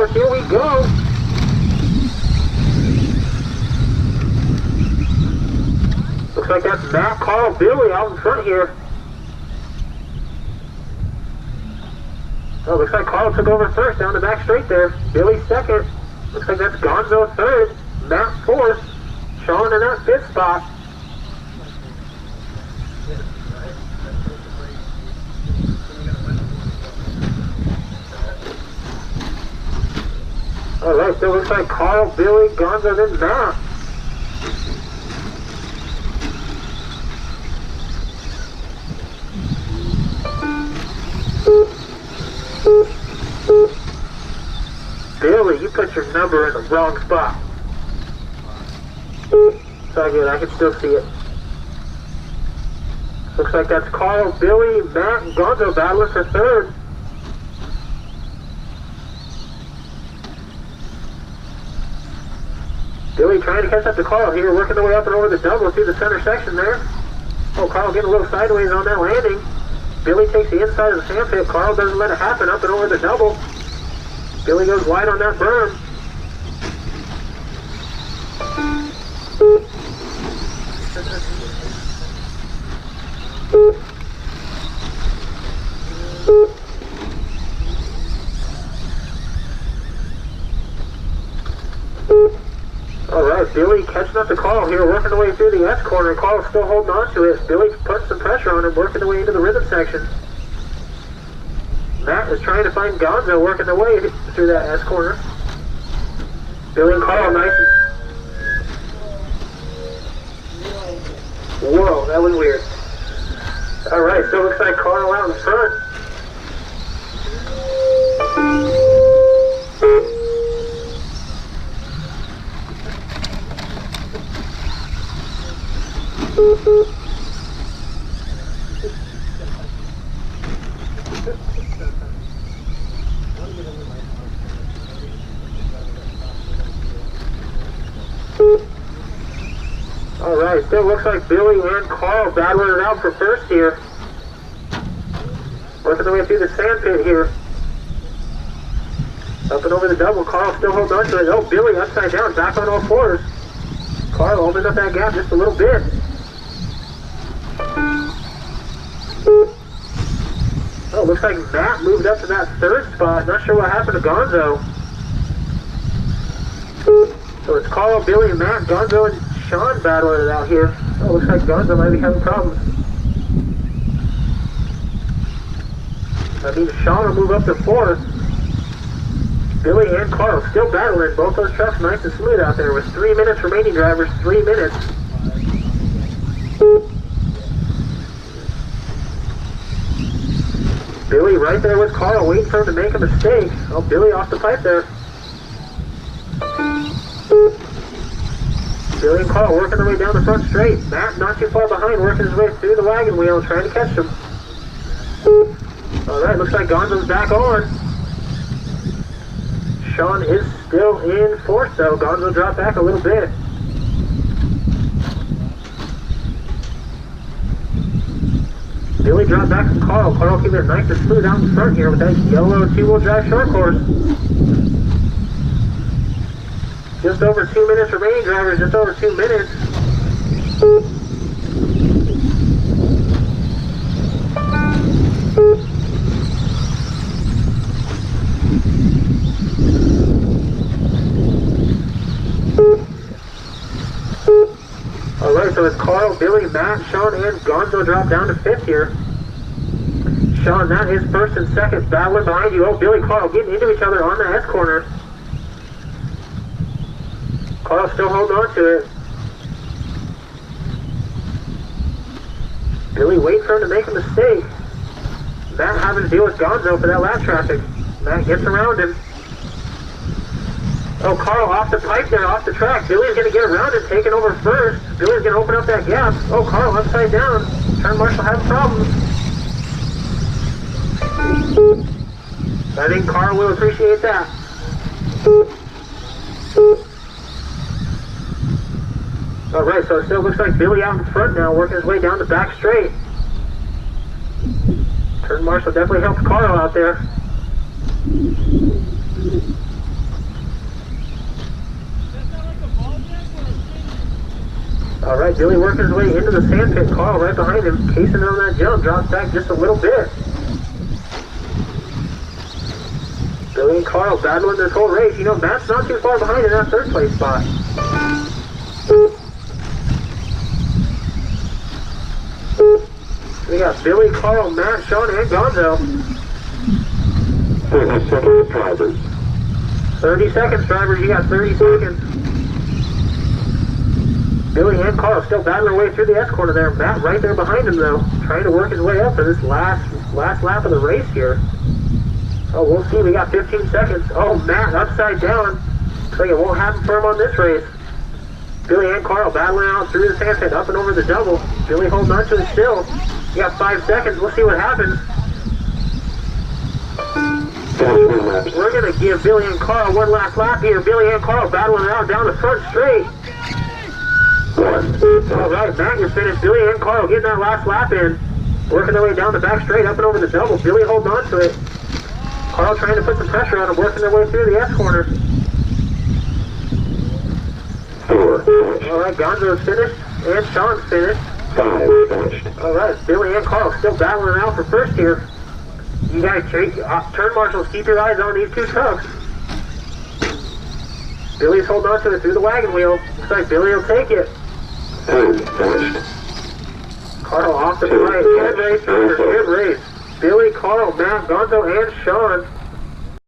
course, here we go. Looks like that's Matt, Carl, Billy out in front here. Oh, looks like Carl took over first down the back straight there. Billy second. Looks like that's Gonzo third. Matt fourth. Sean in that fifth spot. Alright, so it looks like Carl, Billy, Gonzo, then Matt. Billy, you put your number in the wrong spot. It's all good, I can still see it. Looks like that's Carl, Billy, Matt, and Gonzo battling for third. Billy trying to catch up to Carl here, working their way up and over the double through the center section there. Oh, Carl getting a little sideways on that landing. Billy takes the inside of the sand pit. Carl doesn't let it happen, up and over the double. Billy goes wide on that berm. Alright, Billy catching up to Carl here, working the way through the S corner. Carl's still holding on to it. Billy putting some pressure on him, working the way into the rhythm section. Matt is trying to find Gonzo, working the way through that S corner. Billy and Carl, nice. Whoa, that was weird. Alright, so it looks like Carl out in front. Alright, still looks like Billy and Carl battling it out for first here. Working their way through the sand pit here. Up and over the double, Carl still holding on to it. Oh, Billy upside down, back on all fours. Carl opened up that gap just a little bit. Oh, looks like Matt moved up to that third spot. Not sure what happened to Gonzo. So it's Carl, Billy, and Matt, Gonzo, and Sean battling it out here. Oh, looks like Gonzo might be having problems. I mean, Sean will move up to fourth. Billy and Carl still battling. Both those trucks nice and smooth out there with 3 minutes remaining, drivers. 3 minutes. Billy right there with Carl, waiting for him to make a mistake. Oh, Billy off the pipe there. Billy and Carl working their way down the front straight. Matt not too far behind, working his way through the wagon wheel, trying to catch him. Alright, looks like Gonzo's back on. Sean is still in fourth though. Gonzo dropped back a little bit. Billy dropped back from Carl. Carl keeping it nice and smooth out in front here with that yellow two-wheel drive short course. Just over 2 minutes remaining, drivers. Just over 2 minutes. Alright, so it's Carl, Billy, Matt, Sean, and Gonzo drop down to fifth here. Sean, that is first and second, battling behind you. Oh, Billy, Carl getting into each other on the S corner. Carl still holding on to it. Billy waiting for him to make a mistake. Matt having to deal with Gonzo for that lap traffic. Matt gets around him. Oh, Carl off the pipe there, off the track. Billy's going to get around him, taking over first. Billy's going to open up that gap. Oh, Carl upside down. Turn marshal having problems. I think Carl will appreciate that. Alright, so it still looks like Billy out in front now, working his way down the back straight. Turn marshal definitely helped Carl out there. All right, Billy working his way into the sand pit. Carl right behind him, casing on that jump, drops back just a little bit. Billy and Carl battling this whole race. You know, Matt's not too far behind in that third place spot. We got Billy, Carl, Matt, Sean, and Gonzo. 30 seconds, drivers. 30 seconds, drivers. You got 30 seconds. Billy and Carl still battling their way through the S corner there. Matt right there behind him, though, trying to work his way up for this last lap of the race here. Oh, we'll see. We got 15 seconds. Oh, Matt upside down. Looks like it won't happen for him on this race. Billy and Carl battling out through the sand pit, up and over the double. Billy holding on to it still. You got 5 seconds. We'll see what happens. We're going to give Billy and Carl one last lap here. Billy and Carl battling it out down the front straight. All right, Matt, you're finished. Billy and Carl getting that last lap in. Working their way down the back straight, up and over the double. Billy holding on to it. Carl trying to put some pressure on him, working their way through the S corner. 4. All right, Gonzo's finished, and Sean's finished. 5 finished. All right, Billy and Carl still battling it out for first here. You guys, turn marshals, keep your eyes on these two trucks. Billy's holding on to it through the wagon wheel. Looks like Billy will take it. 2 finished. Carl off the right. Good race, Good race. Billy, Carl, Matt, Gonzo, and Sean